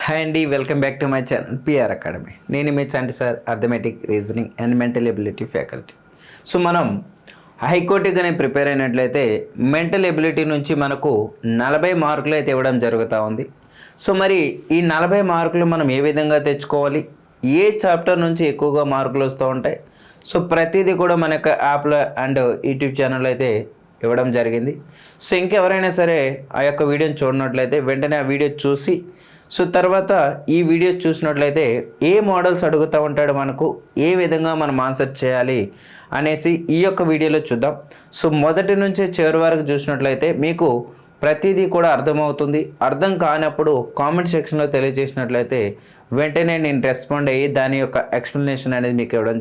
Hi అండి, welcome back to my channel PR academy. నేను మీ Chanti sir, arithmetic, reasoning and mental ability faculty. So మనం హైకోర్టుగానే prepare అయినట్లయితే మెంటల్ ఎబిలిటీ నుంచి మనకు 40 మార్కులు అయితే ఇవ్వడం జరుగుతూ ఉంది. సో మరి ఈ 40 మార్కులు మనం ఏ విధంగా తెచ్చుకోవాలి, ఏ చాప్టర్ నుంచి ఎక్కువగా మార్కులు వస్తూ ఉంటాయి, సో ప్రతిదీ కూడా మన యొక్క యాప్లో అండ్ యూట్యూబ్ ఛానల్ అయితే ఇవ్వడం జరిగింది. సో ఇంకెవరైనా సరే ఆ యొక్క వీడియోని చూడనట్లయితే వెంటనే ఆ వీడియో చూసి, సో తర్వాత ఈ వీడియో చూసినట్లయితే ఏ మోడల్స్ అడుగుతూ ఉంటాడు, మనకు ఏ విధంగా మనం ఆన్సర్ చేయాలి అనేసి ఈ యొక్క వీడియోలో చూద్దాం. సో మొదటి నుంచే చివరి వరకు చూసినట్లయితే మీకు ప్రతిదీ కూడా అర్థమవుతుంది. అర్థం కానప్పుడు కామెంట్ సెక్షన్లో తెలియజేసినట్లయితే వెంటనే నేను రెస్పాండ్ అయ్యి దాని యొక్క ఎక్స్ప్లెనేషన్ అనేది మీకు ఇవ్వడం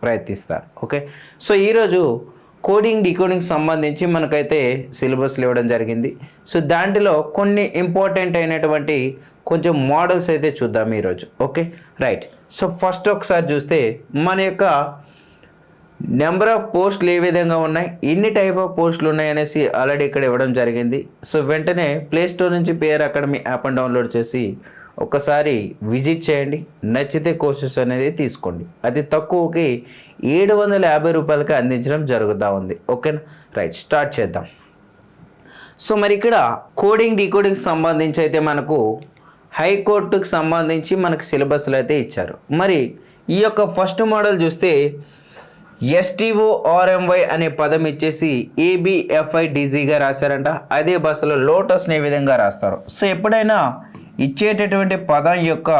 ప్రయత్నిస్తాను. ఓకే, సో ఈరోజు కోడింగ్ డీకోడింగ్ సంబంధించి మనకైతే సిలబస్లు ఇవ్వడం జరిగింది. సో దాంట్లో కొన్ని ఇంపార్టెంట్ అయినటువంటి కొంచెం మోడల్స్ అయితే చూద్దాం ఈరోజు. Okay right. సో ఫస్ట్ ఒకసారి చూస్తే మన యొక్క నెంబర్ ఆఫ్ పోస్టులు ఏ విధంగా ఉన్నాయి, ఎన్ని టైప్ ఆఫ్ పోస్టులు ఉన్నాయి అనేసి ఆల్రెడీ ఇక్కడ ఇవ్వడం జరిగింది. సో వెంటనే ప్లేస్టోర్ నుంచి పిఆర్ అకాడమీ యాప్ని డౌన్లోడ్ చేసి ఒకసారి విజిట్ చేయండి. నచ్చితే కోర్సెస్ అనేది తీసుకోండి. అతి తక్కువకి 750 రూపాయలకి అందించడం జరుగుతూ ఉంది. ఓకేనా రైట్, స్టార్ట్ చేద్దాం. సో మరి ఇక్కడ కోడింగ్ డీకోడింగ్ సంబంధించి అయితే మనకు హైకోర్టుకు సంబంధించి మనకు సిలబస్లు అయితే ఇచ్చారు. మరి ఈ యొక్క ఫస్ట్ మోడల్ చూస్తే STORMY అనే పదం ఇచ్చేసి ABFIDZగా రాశారంట. అదే బస్సులో లోటస్ని ఏ విధంగా రాస్తారు. సో ఎప్పుడైనా ఇచ్చేటటువంటి పదం యొక్క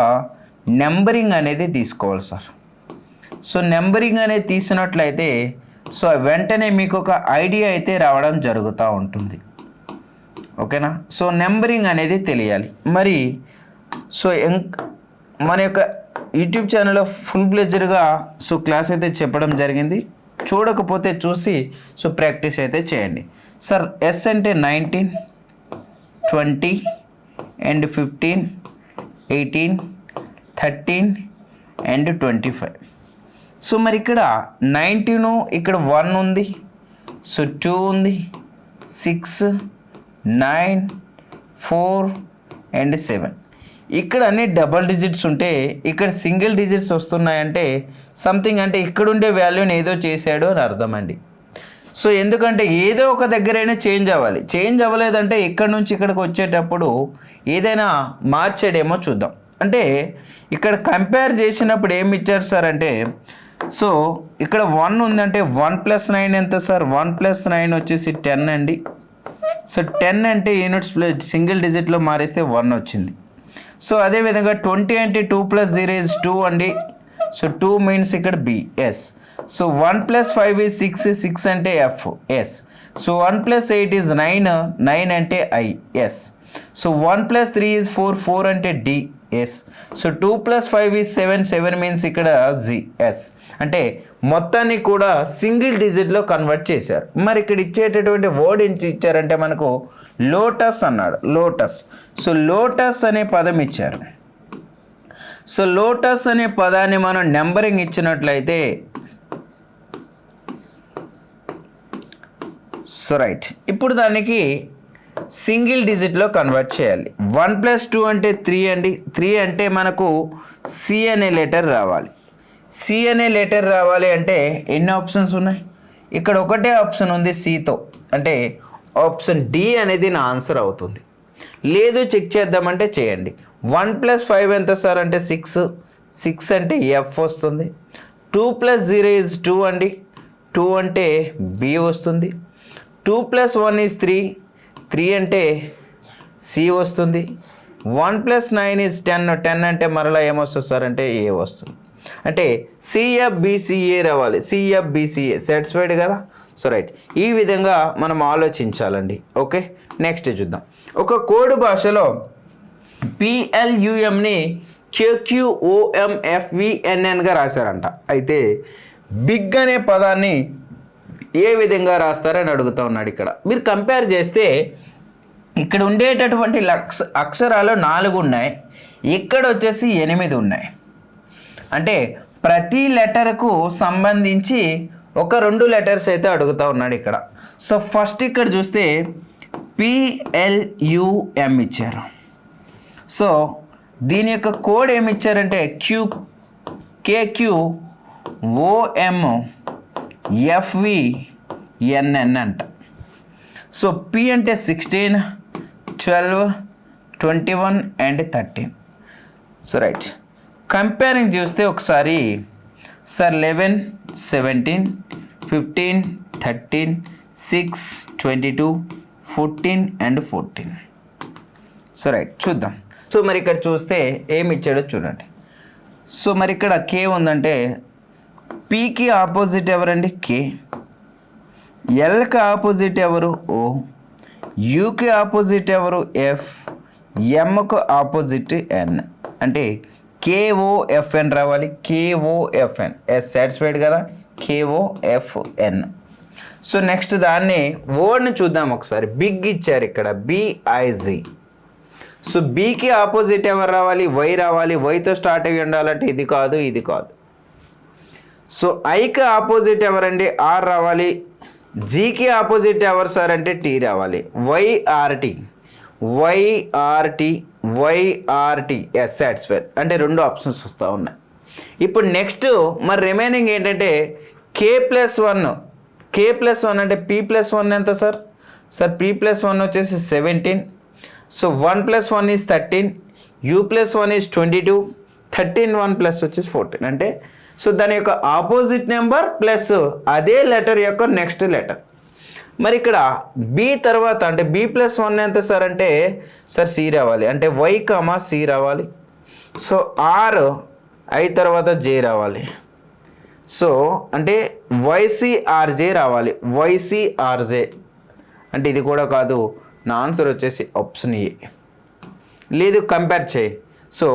నెంబరింగ్ అనేది తీసుకోవాలి సార్. సో నెంబరింగ్ అనేది తీసినట్లయితే సో వెంటనే మీకు ఒక ఐడియా అయితే రావడం జరుగుతూ ఉంటుంది. ఓకేనా, సో నెంబరింగ్ అనేది తెలియాలి. మరి సో మన యొక్క యూట్యూబ్ ఛానల్లో ఫుల్ ప్లెజర్గా సో క్లాస్ అయితే చెప్పడం జరిగింది. చూడకపోతే చూసి సో ప్రాక్టీస్ అయితే చేయండి సార్. ఎస్ అంటే 19, 20 అండ్ 15, 18, 13 అండ్ 25. సో మరి ఇక్కడ 19, ఇక్కడ 1 ఉంది, సో 2 ఉంది, 6, 9, 4 అండ్ 7. ఇక్కడ అన్ని డబల్ డిజిట్స్ ఉంటే ఇక్కడ సింగిల్ డిజిట్స్ వస్తున్నాయంటే సంథింగ్ అంటే ఇక్కడ ఉండే వాల్యూని ఏదో చేశాడు అని అర్థం అండి. సో ఎందుకంటే ఏదో ఒక దగ్గరైనా చేంజ్ అవ్వాలి. చేంజ్ అవ్వలేదంటే ఇక్కడ నుంచి ఇక్కడికి వచ్చేటప్పుడు ఏదైనా మార్చాడేమో చూద్దాం. అంటే ఇక్కడ కంపేర్ చేసినప్పుడు ఏమి ఇచ్చారు సార్ అంటే, సో ఇక్కడ 1 ఉందంటే 1 + 9 ఎంత సార్? 1 + 9 వచ్చేసి 10 అండి. సో 10 అంటే యూనిట్స్ సింగిల్ డిజిట్లో మారేస్తే 1 వచ్చింది. సో అదేవిధంగా 20 అంటే 2 + 0 is 2 అండి. సో 2 మీన్స్ ఇక్కడ B, ఎస్. సో 1 + 5 is 6, 6 అంటే F, ఎస్. సో 1 + 8 is 9, 9 అంటే I, ఎస్. సో 1 + 3 is 4, 4 అంటే D, yes. So 2 + 5 is 7, 7 means ఇక్కడ Z, ఎస్. అంటే మొత్తాన్ని కూడా సింగిల్ డిజిట్లో కన్వర్ట్ చేశారు. మరి ఇక్కడ ఇచ్చేటటువంటి వర్డ్ ఏంటి ఇచ్చారంటే మనకు లోటస్ అన్నాడు, లోటస్. సో లోటస్ అనే పదం ఇచ్చారు. సో లోటస్ అనే పదాన్ని మనం నెంబరింగ్ ఇచ్చినట్లయితే సో రైట్, ఇప్పుడు దానికి సింగిల్ డిజిట్లో కన్వర్ట్ చేయాలి. 1 + 2 అంటే 3 అండి. 3 అంటే మనకు C అనే లెటర్ రావాలి. C అనే లెటర్ రావాలి అంటే ఎన్ని ఆప్షన్స్ ఉన్నాయి? ఇక్కడ ఒకటే ఆప్షన్ ఉంది Cతో, అంటే ఆప్షన్ D అనేది నా ఆన్సర్ అవుతుంది. లేదు చెక్ చేద్దామంటే చేయండి. 1 + 5 ఎంత సార్ అంటే 6, 6 అంటే F వస్తుంది. 2 + 0 is 2 అండి. 2 అంటే B వస్తుంది. 2 + 1 is 3, 3 అంటే C వస్తుంది. 1 + 9 is 10, 10 అంటే మరలా ఏమొస్తుంది సార్ అంటే A వస్తుంది. అంటే CFBCA రావాలి. CFBCA సాటిస్ఫైడ్ కదా. సో రైట్, ఈ విధంగా మనం ఆలోచించాలండి. ఓకే, నెక్స్ట్ చూద్దాం. ఒక కోడ్ భాషలో PLUMని QQOMFVNNగా రాశారంట. అయితే బిగ్ అనే పదాన్ని ఏ విధంగా రాస్తారని అడుగుతూ ఉన్నాడు. ఇక్కడ మీరు కంపేర్ చేస్తే ఇక్కడ ఉండేటటువంటి అక్షరాలు 4 ఉన్నాయి, ఇక్కడ వచ్చేసి 8 ఉన్నాయి. అంటే ప్రతి లెటర్కు సంబంధించి ఒక 2 లెటర్స్ అయితే అడుగుతూ ఉన్నాడు ఇక్కడ. సో ఫస్ట్ ఇక్కడ చూస్తే PLUM ఇచ్చారు. సో దీని యొక్క కోడ్ ఏమి ఇచ్చారంటే కేక్యూ ఓఎం ఎఫ్విఎన్ఎన్ అంట. సో పి అంటే 16, 12, 21 అండ్ 13. సో రైట్, కంపేరింగ్ చూస్తే ఒకసారి సార్ 11, 17, 15, 13, 6, 22, 14 అండ్ 14. సో రైట్, చూద్దాం. సో మరి ఇక్కడ చూస్తే ఏమి ఇచ్చాడో చూడండి. సో మరి ఇక్కడ కే ఉందంటే పీకి ఆపోజిట్ ఎవరండి? కే. ఎల్కి ఆపోజిట్ ఎవరు? ఓ. యూకి ఆపోజిట్ ఎవరు? ఎఫ్. ఎంకు ఆపోజిట్ ఎన్. అంటే కేఓఎఫ్ఎన్ రావాలి. కేఓఎఫ్ఎన్, ఎస్ సాటిస్ఫైడ్ కదా, కేఓఎఫ్ఎన్. సో నెక్స్ట్ దాన్ని ఓడ్ని చూద్దాం ఒకసారి. బిగ్ ఇచ్చారు ఇక్కడ, బిఐజి. సో బీకి ఆపోజిట్ ఎవరు రావాలి? వై రావాలి. వైతో స్టార్ట్ అయ్యి ఉండాలంటే ఇది కాదు, ఇది కాదు. సో ఐకి ఆపోజిట్ ఎవరండి? ఆర్ రావాలి. జీకి ఆపోజిట్ ఎవరు సార్ అంటే టీ రావాలి. వైఆర్టీ, వైఆర్టీ, వైఆర్టీ, ఎస్ సాటిస్ఫైడ్. అంటే రెండు ఆప్షన్స్ వస్తూ ఉన్నాయి. ఇప్పుడు నెక్స్ట్ మరి రిమైనింగ్ ఏంటంటే K+1. K+1 అంటే P+1 ఎంత సార్? సార్ P+1 వచ్చేసి 17. So 1 + 1 is 13, U+1 is 22, 13 1 plus వచ్చేసి 14. అంటే సో దాని యొక్క ఆపోజిట్ నెంబర్ ప్లస్ అదే లెటర్ యొక్క నెక్స్ట్ లెటర్. మరి ఇక్కడ బి తర్వాత అంటే B+1 ఎంత సార్ అంటే సార్ సి రావాలి. అంటే వై కామా సి రావాలి. సో ఆర్ ఐ తర్వాత జే రావాలి. సో అంటే వైసిఆర్జే రావాలి. వైసిఆర్జే అంటే ఇది కూడా కాదు. నా ఆన్సర్ వచ్చేసి ఆప్షన్ ఏ. లేదు కంపేర్ చేయి. సో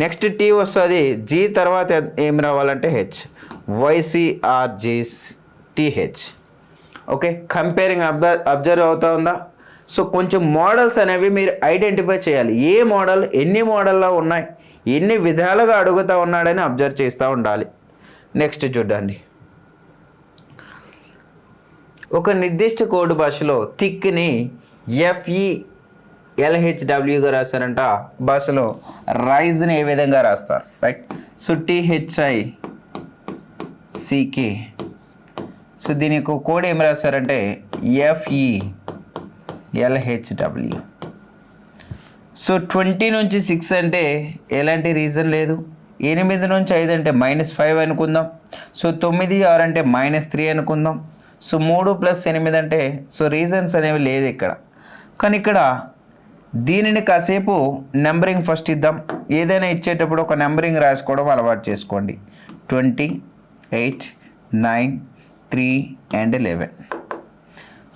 నెక్స్ట్ టీ వస్తుంది. జీ తర్వాత ఏం రావాలంటే H. Y C R G T H. Okay, comparing observe అవుతా ఉందా? సో కొంచెం మోడల్స్ అనేవి మీరు ఐడెంటిఫై చేయాలి. ఏ మోడల్ ఎన్ని మోడల్లో ఉన్నాయి, ఎన్ని విధాలుగా అడుగుతూ ఉన్నాడని అబ్జర్వ్ చేస్తూ ఉండాలి. నెక్స్ట్ చూడండి. ఒక నిర్దిష్ట కోడ్ భాషలో థిక్ని FELHWగా రాశారంట. భాషలో రైజ్ని ఏ విధంగా రాస్తారు? రైట్. So THICK. సో దీని యొక్క కోడ్ ఏం రాశారంటే FELHW. సో 20 నుంచి 6 అంటే ఎలాంటి రీజన్ లేదు. 8 నుంచి 5 అంటే -5 అనుకుందాం. సో 9, 6 అంటే -3 అనుకుందాం. సో 3 + 8 అంటే సో రీజన్స్ అనేవి లేదు ఇక్కడ. కానీ ఇక్కడ దీనిని కాసేపు నెంబరింగ్ ఫస్ట్ ఇద్దాం. ఏదైనా ఇచ్చేటప్పుడు ఒక నెంబరింగ్ రాసుకోవడం అలవాటు చేసుకోండి. 20, 8, 9, 3 and 11.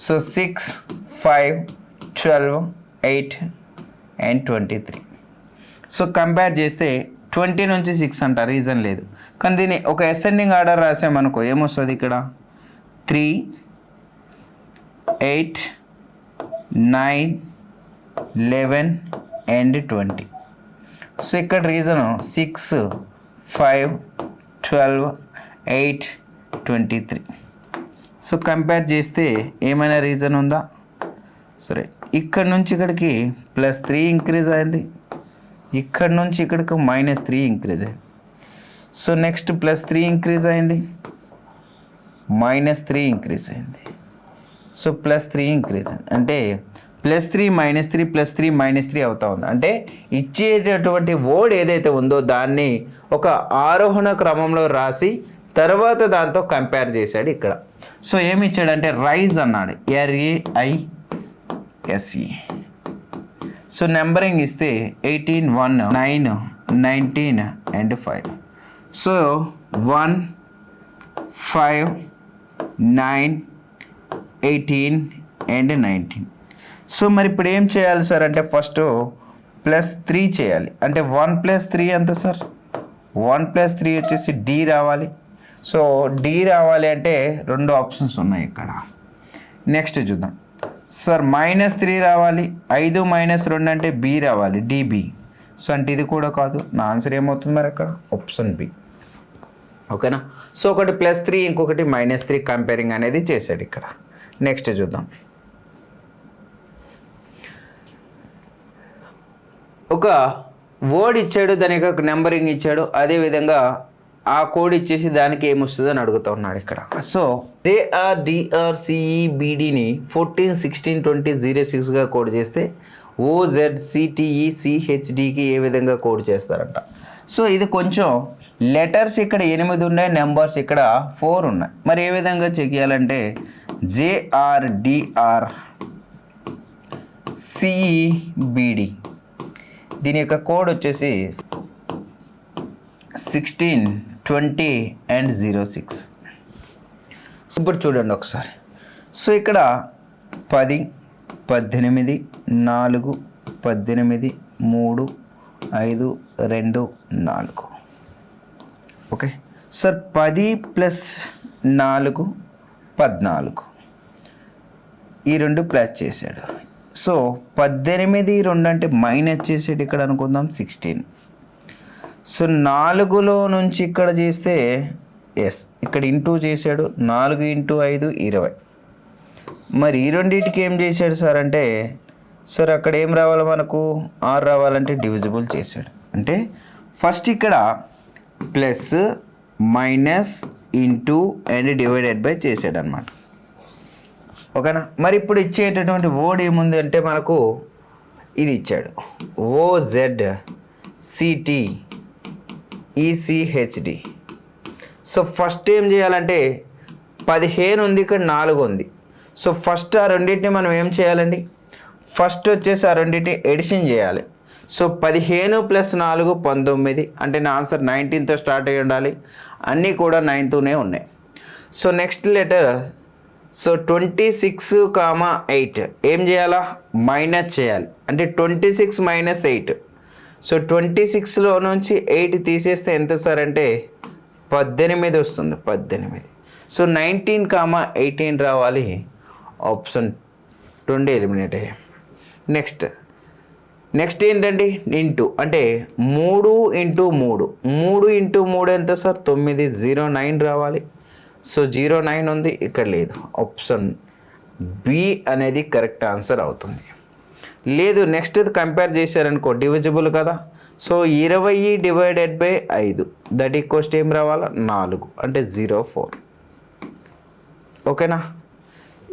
So 6, 5, 12, 8 and 23. So compare చేస్తే 20 నుంచి 6 అంట, రీజన్ లేదు. కానీ దీన్ని ఒక అసెండింగ్ ఆర్డర్ రాసామనుకో ఏమొస్తుంది ఇక్కడ? 3, 8, 9, 11 అండ్ 20. సో ఇక్కడ రీజను 6, 5, 12, 8, 23. సో కంపేర్ చేస్తే ఏమైనా రీజన్ ఉందా? సరే, ఇక్కడ నుంచి ఇక్కడికి +3 ఇంక్రీజ్ అయింది. ఇక్కడ నుంచి ఇక్కడికి -3 ఇంక్రీజ్ అయింది. సో నెక్స్ట్ +3 ఇంక్రీజ్ అయింది, -3 ఇంక్రీజ్ అయింది. సో +3 ఇంక్రీజ్ అయింది. అంటే +3 -3 +3 -3 అవుతా ఉంది. అంటే ఇచ్చేటటువంటి వర్డ్ ఏదైతే ఉందో దాన్ని ఒక ఆరోహణ క్రమంలో రాసి తర్వాత దాంతో కంపేర్ చేశాడు ఇక్కడ. సో ఏమి ఇచ్చాడంటే రైజ్ అన్నాడు, RAISE. సో నెంబరింగ్ ఇస్తే 18, 1, 9, 19 అండ్ 5. So 1, 5, 9, 18 and 19. సో మరి ఇప్పుడు ఏం చేయాలి సార్ అంటే ఫస్ట్ +3 చేయాలి. అంటే 1 + 3 ఎంత సార్? 1 + 3 వచ్చేసి D రావాలి. సో D రావాలి అంటే 2 ఆప్షన్స్ ఉన్నాయి ఇక్కడ. నెక్స్ట్ చూద్దాం సార్. -3 రావాలి. 5 - 2 అంటే B రావాలి, DB. సో అంటే ఇది కూడా కాదు. నా ఆన్సర్ ఏమవుతుంది మరి అక్కడ? Option B. ఓకేనా? సో ఒకటి +3 ఇంకొకటి -3 కంపేరింగ్ అనేది చేశాడు ఇక్కడ. నెక్స్ట్ చూద్దాం. ఒక వర్డ్ ఇచ్చాడు, దానికి ఒక నెంబరింగ్ ఇచ్చాడు, అదేవిధంగా ఆ కోడ్ ఇచ్చేసి దానికి ఏమొస్తుందో అని అడుగుతూ ఉన్నాడు ఇక్కడ. సో JRDRCEBDని 14 16 20 06గా కోడ్ చేస్తే OZCTECHDకి ఏ విధంగా కోడ్ చేస్తారంట. సో ఇది కొంచెం లెటర్స్ ఇక్కడ 8 ఉన్నాయి, నెంబర్స్ ఇక్కడ 4 ఉన్నాయి. మరి ఏ విధంగా చెక్ చేయాలంటే JRDRCEBD దీని యొక్క కోడ్ వచ్చేసి 16 20 అండ్ 06. ఇప్పుడు చూడండి ఒకసారి. సో ఇక్కడ 10 18 4 18 3 5 2 4. ఓకే సార్, 10 + 4 14, ఈ రెండు ప్లస్ చేశాడు. సో 18 2 అంటే మైనస్ చేసాడు ఇక్కడ అనుకుందాం 16. సో 4లో నుంచి ఇక్కడ చేస్తే ఇక్కడ ఇంటూ చేశాడు, 4 × 5 20. మరి ఈ రెండింటికి ఏం చేశాడు సార్ అంటే, సార్ అక్కడ ఏం రావాలి మనకు 6 రావాలంటే డివిజిబుల్ చేశాడు. అంటే ఫస్ట్ ఇక్కడ plus minus into and divided by చేశాడు అనమాట. ఓకేనా. మరి ఇప్పుడు ఇచ్చేటటువంటి వర్డ్ ఏముంది అంటే మనకు ఇది ఇచ్చాడు, OZCTECHD. సో ఫస్ట్ ఏం చేయాలంటే 15 ఉంది, ఇక్కడ 4 ఉంది. సో ఫస్ట్ ఆ రెండింటిని మనం ఏం చేయాలండి, ఫస్ట్ వచ్చేసి ఆ రెండింటిని ఎడిషన్ చేయాలి. సో 15 + 4 19, అంటే నా ఆన్సర్ 19తో స్టార్ట్ అయ్యి ఉండాలి. అన్నీ కూడా 9తోనే ఉన్నాయి. సో నెక్స్ట్ లెటర్, సో 26, 8 ఏం చేయాలా, మైనస్ చేయాలి. అంటే 26 - 8. సో 26లో నుంచి 8 తీసేస్తే ఎంత సార్ అంటే 18 వస్తుంది, 18. సో 19, 18 రావాలి. ఆప్షన్ 2 ఎలిమినేట్ అయ్యాయి. నెక్స్ట్ ఏంటండి, ఇంటూ, అంటే 3 × 3. 3 × 3 ఎంత సార్ 9, 09 రావాలి. సో 09 ఉంది, ఇక్కడ లేదు. ఆప్షన్ బి అనేది కరెక్ట్ ఆన్సర్ అవుతుంది. లేదు నెక్స్ట్ కంపేర్ చేశారనుకో, డివిజిబుల్ కదా. సో 20 / 5 దట్ ఈక్వల్స్ ఏం రావాలా 4, అంటే 04. ఓకేనా.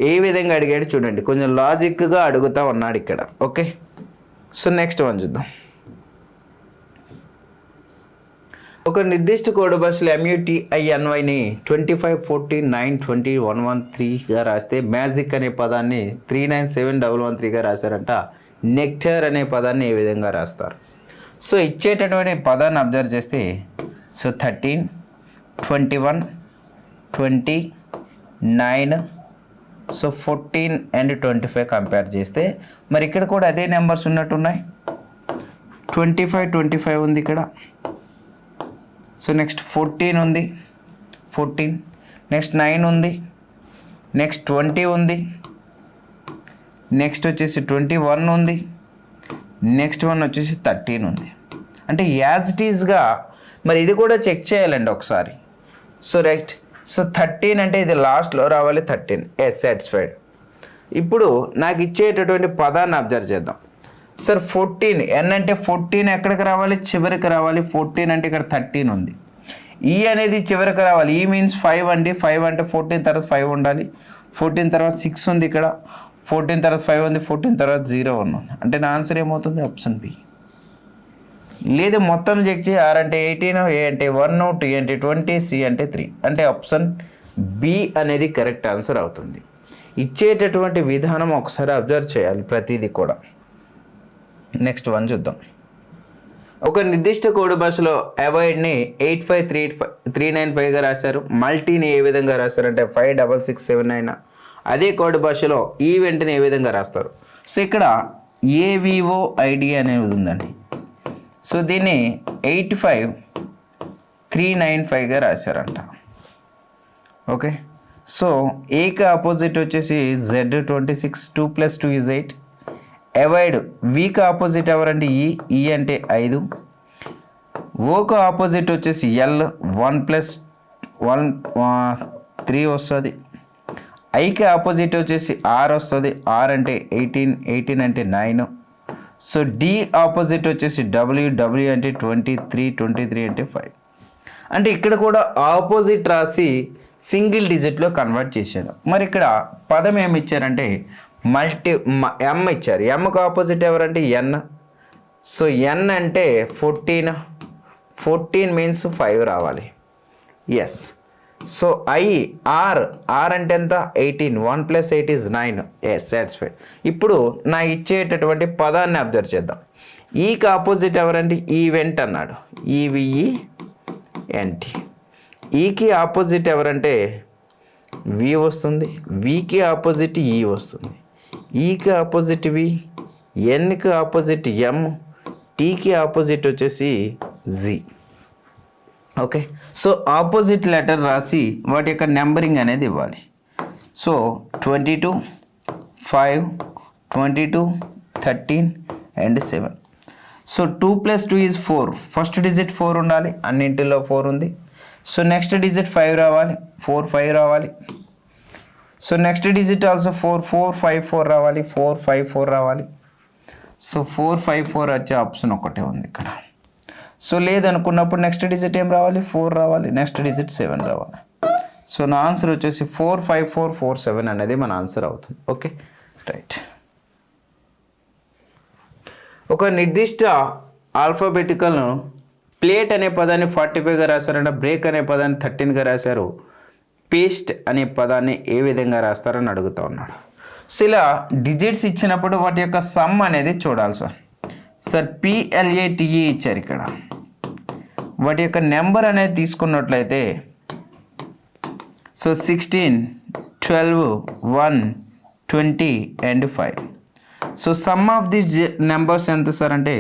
ఏ విధంగా అడిగాడు చూడండి, కొంచెం లాజిక్గా అడుగుతా ఉన్నాడు ఇక్కడ. ఓకే. సో నెక్స్ట్ వన్ చూద్దాం. ఒక నిర్దిష్ట కోడ్ బస్సులో MUTINYని 25 14 9 20 113గా రాస్తే మ్యాజిక్ అనే పదాన్ని 397113గా రాశారంట. నెక్టర్ అనే పదాన్ని ఏ విధంగా రాస్తారు? సో ఇచ్చేటటువంటి పదాన్ని అబ్జర్వ్ చేస్తే, సో 13 21 20 9, సో 14 అండ్ 25 కంపేర్ చేస్తే మరి ఇక్కడ కూడా అదే నెంబర్స్ ఉన్నట్టున్నాయి. 25 25 ఉంది ఇక్కడ. సో నెక్స్ట్ 14 ఉంది, 14. నెక్స్ట్ 9 ఉంది, నెక్స్ట్ 20 ఉంది, నెక్స్ట్ వచ్చేసి 21 ఉంది, నెక్స్ట్ వన్ వచ్చేసి 13 ఉంది. అంటే యాజ్ ఇట్ ఈజ్గా మరి ఇది కూడా చెక్ చేయాలండి ఒకసారి. So right. సో 13 అంటే ఇది లాస్ట్లో రావాలి 13. Yes, satisfied. ఇప్పుడు నాకు ఇచ్చేటటువంటి పదాన్ని అబ్జర్వ్ చేద్దాం. సార్ 14 ఎన్ అంటే 14 ఎక్కడికి రావాలి, చివరికి రావాలి. 14 అంటే ఇక్కడ 13 ఉంది. ఈ అనేది చివరికి రావాలి. ఈ మీన్స్ 5 అండి. 5 అంటే 14 తర్వాత 5 ఉండాలి. 14 తర్వాత 6 ఉంది ఇక్కడ. 14 తర్వాత 5 ఉంది. 14 తర్వాత 0 ఉంది. అంటే నా ఆన్సర్ ఏమవుతుంది, ఆప్షన్ బి. లేదు మొత్తం చెక్ చేయి. ఆర్ అంటే 18, ఏ అంటే 1, టీ అంటే 20, సి అంటే 3. అంటే ఆప్షన్ బి అనేది కరెక్ట్ ఆన్సర్ అవుతుంది. ఇచ్చేటటువంటి విధానం ఒకసారి అబ్జర్వ్ చేయాలి ప్రతిదీ కూడా. నెక్స్ట్ వన్ చూద్దాం. ఒక నిర్దిష్ట కోడ్ భాషలో అవాయిడ్ని 85395గా రాశారు. మల్టీని ఏ విధంగా రాశారంటే 56679. అదే కోడ్ భాషలో ఈవెంట్ని ఏ విధంగా రాస్తారు? సో ఇక్కడ AVOID అనేది ఉందండి. సో దీన్ని 85395గా రాశారంట. ఓకే. సో ఏకి ఆపోజిట్ వచ్చేసి Z26, 2 + 2 = 8. అవాయిడ్ వీకి ఆపోజిట్ ఎవరంటే ఈ అంటే 5. ఓకు ఆపోజిట్ వచ్చేసి L, 1 + 1 3 వస్తుంది. ఐకి ఆపోజిట్ వచ్చేసి R వస్తుంది. R అంటే 18 అంటే 9. సో డి ఆపోజిట్ వచ్చేసి డబ్ల్యూ, డబ్ల్యూ అంటే 23, 23 అంటే 5. అంటే ఇక్కడ కూడా ఆపోజిట్ రాసి సింగిల్ డిజిట్లో కన్వర్ట్ చేశాను. మరి ఇక్కడ పదం ఏమి ఇచ్చారంటే ఎమ్ ఇచ్చారు. ఎమ్కి ఆపోజిట్ ఎవరంటే ఎన్. సో ఎన్ అంటే 14, 14 మీన్స్ 5 రావాలి. ఎస్. సో ఆర్ అంటే ఎంత 18, 1 + 8 = 9. Yes, satisfied. ఇప్పుడు నా ఇచ్చేటటువంటి పదాన్ని అబ్జర్వ్ చేద్దాం. ఈకి ఆపోజిట్ ఎవరంటే ఈవెంట్ అన్నాడు, ఈవిఈఎన్టీ. ఈకి ఆపోజిట్ ఎవరంటే వి వస్తుంది, వికి ఆపోజిట్ ఈ వస్తుంది, ఈకి ఆపోజిట్ వి, ఎన్కి ఆపోజిట్ ఎం, టీకి ఆపోజిట్ వచ్చేసి G. Okay. So opposite letter రాసి వాటి యొక్క నెంబరింగ్ అనేది ఇవ్వాలి. So 22, 5, 22, 13 and 7. So 2 + 2 = 4. First digit 4 ఉండాలి, అన్నింటిలో 4 ఉంది. సో నెక్స్ట్ డిజిట్ 5 రావాలి, 4, 5 రావాలి. సో నెక్స్ట్ డిజిట్ ఆల్సో 4, 4, 5, 4 రావాలి, 4, 5, 4 రావాలి. సో 4, 5, 4 వచ్చే ఆప్షన్ ఒకటే ఉంది ఇక్కడ. సో లేదనుకున్నప్పుడు నెక్స్ట్ డిజిట్ ఏం రావాలి, 4 రావాలి, నెక్స్ట్ డిజిట్ 7 రావాలి. సో నా ఆన్సర్ వచ్చేసి 4, 5, 4, 4, 7 అనేది మన ఆన్సర్ అవుతుంది. Okay, right. ఒక నిర్దిష్ట ఆల్ఫాబెటికల్ ప్లేట్ అనే పదాన్ని 45గా రాశారంట, బ్రేక్ అనే పదాన్ని 13గా రాశారు, పేస్ట్ అనే పదాన్ని ఏ విధంగా రాస్తారని అడుగుతా ఉన్నాడు. సో ఇలా డిజిట్స్ ఇచ్చినప్పుడు వాటి యొక్క సమ్ అనేది చూడాలి సార్. పిఎల్ఏటిఈ ఇచ్చారు ఇక్కడ. వాటి యొక్క నెంబర్ అనేది తీసుకున్నట్లయితే so 16, 12, 1, 20 and 5. So some of this numbers ఎంత సార్ అంటే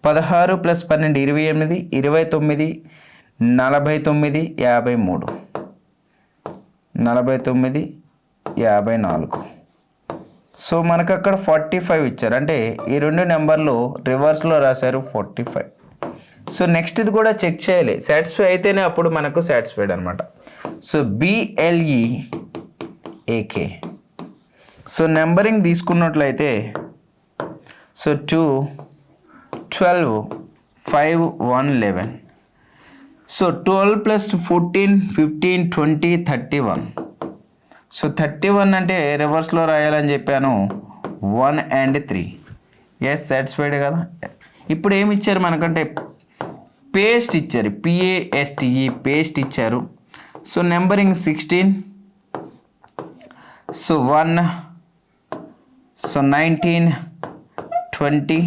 16 + 12 28, 29, 49, 53, 49, 54. సో మనకు అక్కడ 45 ఇచ్చారు, అంటే ఈ రెండు నెంబర్లు రివర్స్లో రాశారు 45. సో నెక్స్ట్ ఇది కూడా చెక్ చేయాలి, సాటిస్ఫై అయితేనే అప్పుడు మనకు సాటిస్ఫైడ్ అనమాట. సో బిఎల్ఈఏకే. సో నెంబరింగ్ తీసుకున్నట్లయితే సో 2, 12, 5, 1, 11. సో 12 + 14, 15, 20, 31. సో 31 అంటే రివర్స్లో రాయాలని చెప్పాను, 1 and 3. ఎస్, సాటిస్ఫైడ్ కదా. ఇప్పుడు ఏమి ఇచ్చారు మనకంటే పేస్ట్ ఇచ్చారు, పిఏఎస్టిఈ పేస్ట్ ఇచ్చారు. So numbering 16, so 1, so 19, 20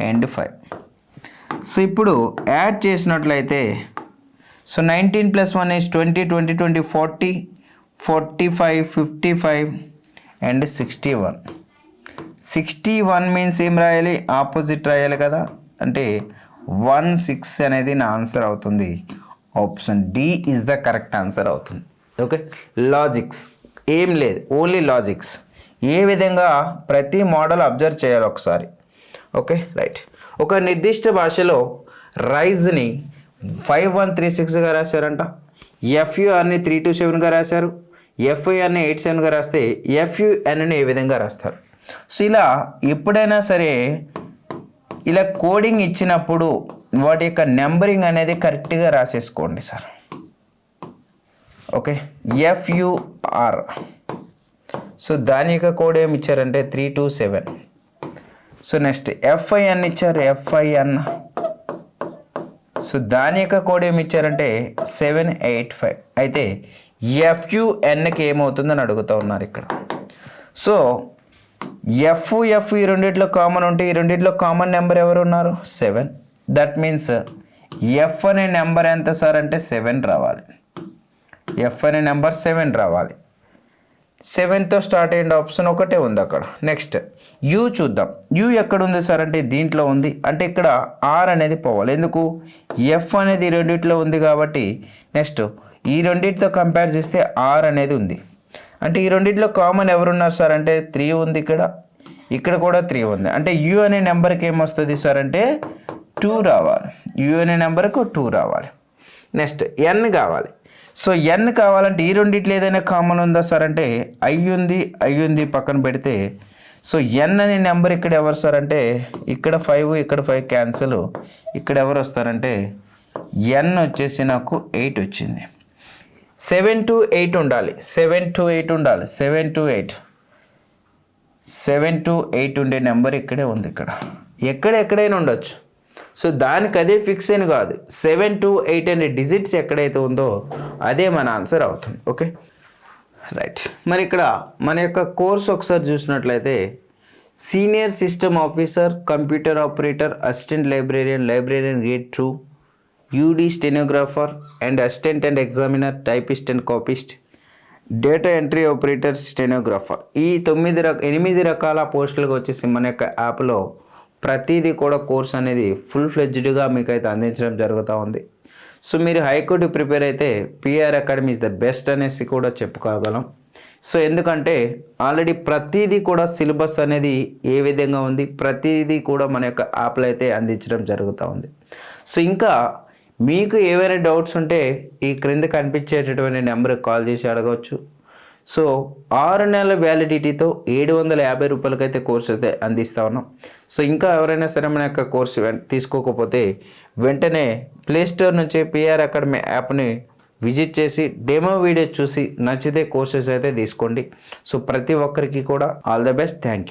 and 5. So ఇప్పుడు యాడ్ చేసినట్లయితే సో 19 + 1 = 20, 20, 20, 40, 45, 55 అండ్ 61. 61 మీన్స్ ఏం రాయాలి, ఆపోజిట్ రాయాలి కదా, అంటే 1, 6 అనేది నా ఆన్సర్ అవుతుంది. Option D is the correct answer అవుతుంది. ఓకే, లాజిక్స్ ఏం లేదు, ఓన్లీ లాజిక్స్. ఏ విధంగా ప్రతి మోడల్ అబ్జర్వ్ చేయాలి ఒకసారి. Okay, right. ఒక నిర్దిష్ట భాషలో రైజ్ని 5136గా రాశారంట, ఎఫ్యుఆర్ని 327గా రాశారు, ఎఫ్ఐఆర్ని 87గా రాస్తే ఎఫ్యుఎన్ని ఏ విధంగా రాస్తారు. సో ఇలా ఎప్పుడైనా సరే ఇలా కోడింగ్ ఇచ్చినప్పుడు వాటి యొక్క నెంబరింగ్ అనేది కరెక్ట్గా రాసేసుకోండి సార్. ఓకే, ఎఫ్యుఆర్. సో దాని యొక్క కోడ్ ఏమి ఇచ్చారంటే 327. సో నెక్స్ట్ ఎఫ్ఐఎన్ ఇచ్చారు, ఎఫ్ఐఎన్. సో దాని యొక్క కోడ్ ఏమి ఇచ్చారంటే 785. అయితే ఎఫ్యుఎన్కి ఏమవుతుందని అడుగుతూ ఉన్నారు ఇక్కడ. సో ఎఫ్ ఈ రెండిట్లో కామన్ ఉంటే ఈ రెండిట్లో కామన్ నెంబర్ ఎవరు ఉన్నారు, 7. దట్ మీన్స్ ఎఫ్ అనే నెంబర్ ఎంత సార్ అంటే 7 రావాలి. ఎఫ్ అనే నెంబర్ 7 రావాలి. 7తో స్టార్ట్ అయ్యే ఆప్షన్ ఒకటే ఉంది అక్కడ. నెక్స్ట్ యూ చూద్దాం. యూ ఎక్కడ ఉంది సార్ అంటే దీంట్లో ఉంది, అంటే ఇక్కడ ఆర్ అనేది పోవాలి. ఎందుకు, ఎఫ్ అనేది ఈ రెండిట్లో ఉంది కాబట్టి. నెక్స్ట్ ఈ రెండింటితో కంపేర్ చేస్తే ఆర్ అనేది ఉంది, అంటే ఈ రెండింటిలో కామన్ ఎవరున్నారు సార్ అంటే 3 ఉంది, ఇక్కడ కూడా 3 ఉంది. అంటే యూ అనే నెంబర్కి ఏమొస్తుంది సార్ అంటే 2 రావాలి. యూ అనే నెంబర్కు 2 రావాలి. నెక్స్ట్ ఎన్ కావాలి. సో ఎన్ కావాలంటే ఈ రెండిట్లో ఏదైనా కామన్ ఉందా సార్ అంటే ఐ ఉంది పక్కన పెడితే సో ఎన్ అనే నెంబర్ ఇక్కడ ఎవరు సార్ అంటే ఇక్కడ 5 ఇక్కడ 5 క్యాన్సిల్, ఇక్కడ ఎవరు వస్తారంటే ఎన్ వచ్చేసి నాకు 8 వచ్చింది. 7 to 8 ఉండాలి, 7 to 8 ఉండాలి, 7 to 8, 7 to 8 ఉండే నెంబర్ ఇక్కడే ఉంది. ఇక్కడ ఎక్కడైనా ఉండొచ్చు. సో దానికి అదే ఫిక్స్ అని కాదు, 7 to 8 అనే డిజిట్స్ ఎక్కడైతే ఉందో అదే మన ఆన్సర్ అవుతుంది. Okay right. మరి ఇక్కడ మన యొక్క కోర్స్ ఒకసారి చూసినట్లయితే senior system officer, computer operator, assistant librarian, librarian grade 2, UD stenographer and assistant and examiner, typist and copyist, data entry operator, stenographer, ఈ 8 రకాల పోస్టులకు వచ్చేసి మన యొక్క యాప్లో ప్రతిదీ కూడా కోర్స్ అనేది ఫుల్ ఫ్లెడ్జ్డ్గా మీకు అయితే అందించడం జరుగుతూ ఉంది. సో మీరు హైకోర్టు ప్రిపేర్ అయితే PR academy is the best అనేసి కూడా చెప్పుకోగలం. సో ఎందుకంటే ఆల్రెడీ ప్రతిదీ కూడా సిలబస్ అనేది ఏ విధంగా ఉంది, ప్రతిదీ కూడా మన యొక్క యాప్లో అయితే అందించడం జరుగుతూ ఉంది. సో ఇంకా మీకు ఏవైనా డౌట్స్ ఉంటే ఈ క్రింద కనిపించేటటువంటి నెంబర్కి కాల్ చేసి అడగవచ్చు. సో 6 నెలల వ్యాలిడిటీతో 750 రూపాయలకైతే కోర్స్ అయితే అందిస్తూ ఉన్నాం. సో ఇంకా ఎవరైనా సరే మన యొక్క కోర్సు తీసుకోకపోతే వెంటనే ప్లేస్టోర్ నుంచి పిఆర్ అకాడమీ యాప్ని విజిట్ చేసి డెమో వీడియో చూసి నచ్చితే కోర్సెస్ అయితే తీసుకోండి. సో ప్రతి ఒక్కరికి కూడా all the best. Thank you.